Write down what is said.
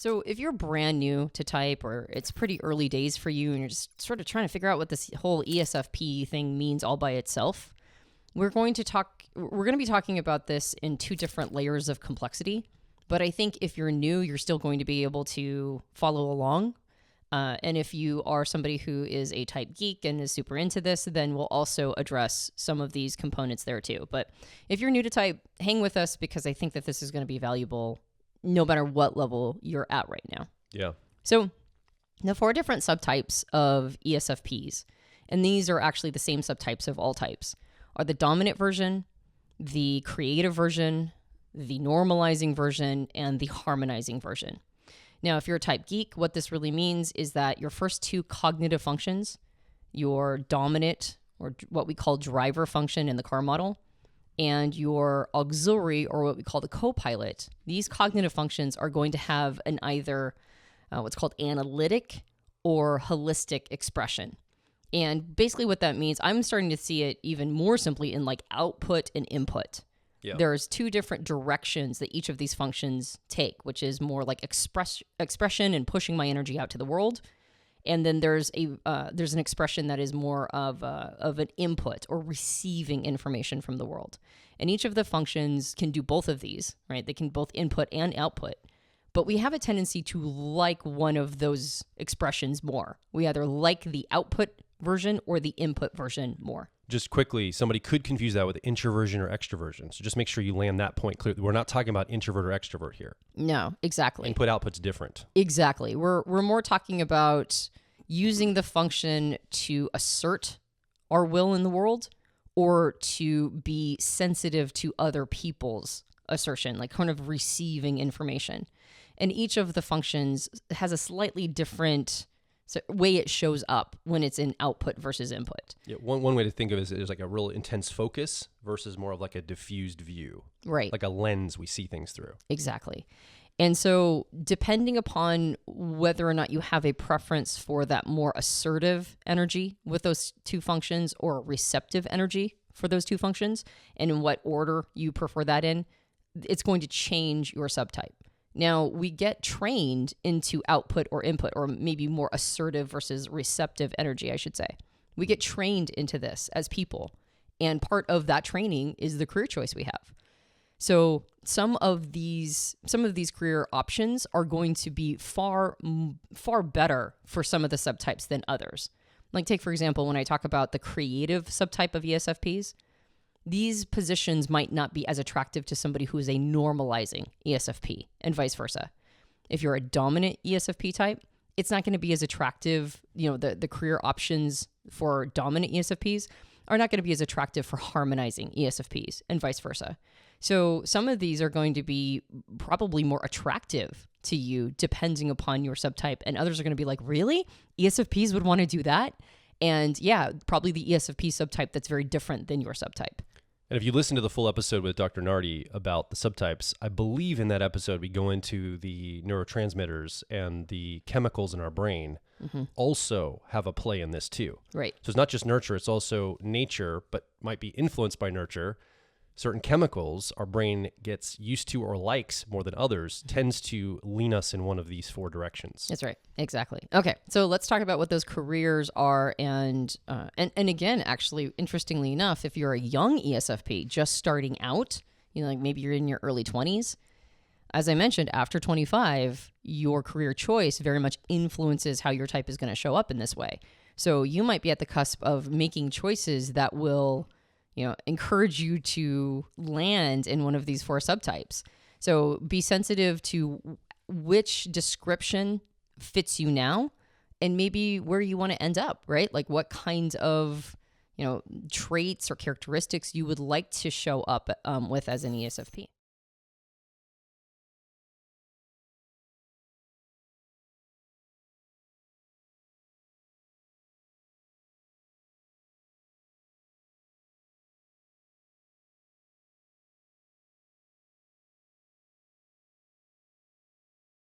So if you're brand new to type or it's pretty early days for you and you're just sort of trying to figure out what this whole ESFP thing means all by itself, we're going to be talking about this in two different layers of complexity. But I think if you're new, you're still going to be able to follow along. And if you are somebody who is a type geek and is super into this, then we'll also address some of these components there too. But if you're new to type, hang with us because I think that this is going to be valuable no matter what level you're at right now. Yeah. So the 4 different subtypes of ESFPs, and these are actually the same subtypes of all types, are the dominant version, the creative version, the normalizing version, and the harmonizing version. Now, if you're a type geek, what this really means is that your first 2 cognitive functions, your dominant, or what we call driver function in the car model, and your auxiliary, or what we call the co-pilot, these cognitive functions are going to have an either what's called analytic or holistic expression. And basically what that means, I'm starting to see it even more simply in like output and input. Yeah. There's 2 different directions that each of these functions take, which is more like expression and pushing my energy out to the world. And then there's an expression that is more of an input or receiving information from the world. And each of the functions can do both of these, right? They can both input and output. But we have a tendency to like one of those expressions more. We either like the output version or the input version more. Just quickly, somebody could confuse that with introversion or extroversion. So just make sure you land that point clearly. We're not talking about introvert or extrovert here. No, exactly. Input output's different. Exactly. We're more talking about using the function to assert our will in the world or to be sensitive to other people's assertion, like kind of receiving information. And each of the functions has a slightly different way it shows up when it's in output versus input. Yeah, one way to think of it is there's like a real intense focus versus more of like a diffused view. Right. Like a lens we see things through. Exactly. And so depending upon whether or not you have a preference for that more assertive energy with those 2 functions or receptive energy for those 2 functions, and in what order you prefer that in, it's going to change your subtype. Now, we get trained into output or input, or maybe more assertive versus receptive energy, I should say. We get trained into this as people. And part of that training is the career choice we have. So some of these career options are going to be far better for some of the subtypes than others. Like take, for example, when I talk about the creative subtype of ESFPs, these positions might not be as attractive to somebody who is a normalizing ESFP and vice versa. If you're a dominant ESFP type, it's not going to be as attractive. The career options for dominant ESFPs are not going to be as attractive for harmonizing ESFPs and vice versa. So some of these are going to be probably more attractive to you depending upon your subtype. And others are going to be like, really? ESFPs would want to do that? And yeah, probably the ESFP subtype that's very different than your subtype. And if you listen to the full episode with Dr. Nardi about the subtypes, I believe in that episode we go into the neurotransmitters and the chemicals in our brain also have a play in this too. Right. So it's not just nurture, it's also nature, but might be influenced by nurture. Certain chemicals our brain gets used to or likes more than others tends to lean us in one of these 4 directions. That's right. Exactly. Okay. So let's talk about what those careers are. And again, actually, interestingly enough, if you're a young ESFP just starting out, like maybe you're in your early 20s, as I mentioned, after 25, your career choice very much influences how your type is going to show up in this way. So you might be at the cusp of making choices that will encourage you to land in one of these 4 subtypes. So be sensitive to which description fits you now and maybe where you want to end up, right? Like what kinds of, traits or characteristics you would like to show up with as an ESFP.